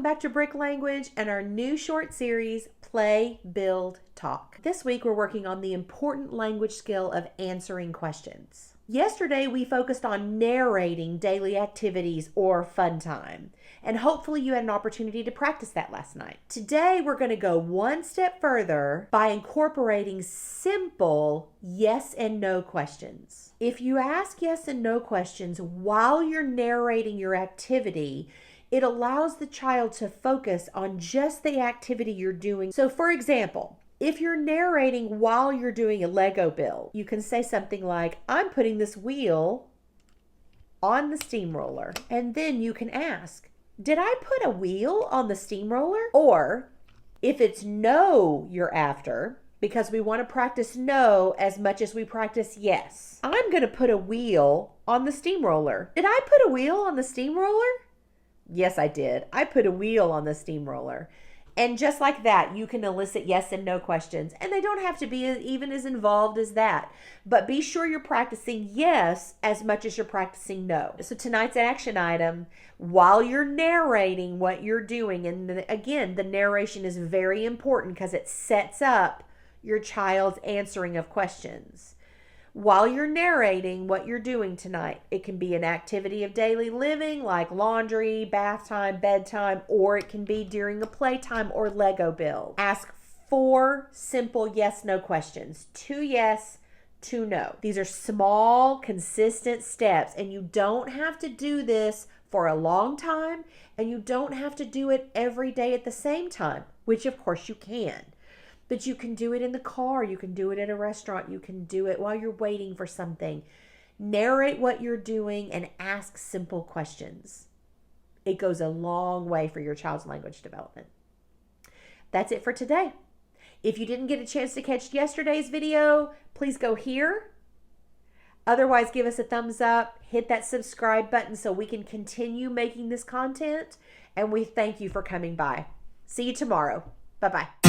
back to Brick Language and our new short series, Play, Build, Talk. This week we're working on the important language skill of answering questions. Yesterday we focused on narrating daily activities or fun time, and hopefully you had an opportunity to practice that last night. Today we're going to go one step further by incorporating simple yes and no questions. If you ask yes and no questions while you're narrating your activity, it allows the child to focus on just the activity you're doing. So for example, if you're narrating while you're doing a Lego build, you can say something like, I'm putting this wheel on the steamroller. And then you can ask, did I put a wheel on the steamroller? Or if it's no you're after, because we want to practice no as much as we practice yes, I'm going to put a wheel on the steamroller. Did I put a wheel on the steamroller? Yes, I did. I put a wheel on the steamroller. And just like that, you can elicit yes and no questions. And they don't have to be even as involved as that. But be sure you're practicing yes as much as you're practicing no. So tonight's action item, while you're narrating what you're doing, and again, the narration is very important because it sets up your child's answering of questions. While you're narrating what you're doing tonight, it can be an activity of daily living like laundry, bath time, bedtime, or it can be during a playtime or Lego build. Ask 4 simple yes-no questions. 2 yes, 2 no. These are small, consistent steps, and you don't have to do this for a long time, and you don't have to do it every day at the same time, which of course you can. But you can do it in the car, you can do it at a restaurant, you can do it while you're waiting for something. Narrate what you're doing and ask simple questions. It goes a long way for your child's language development. That's it for today. If you didn't get a chance to catch yesterday's video, please go here. Otherwise, give us a thumbs up, hit that subscribe button so we can continue making this content, and we thank you for coming by. See you tomorrow. Bye-bye.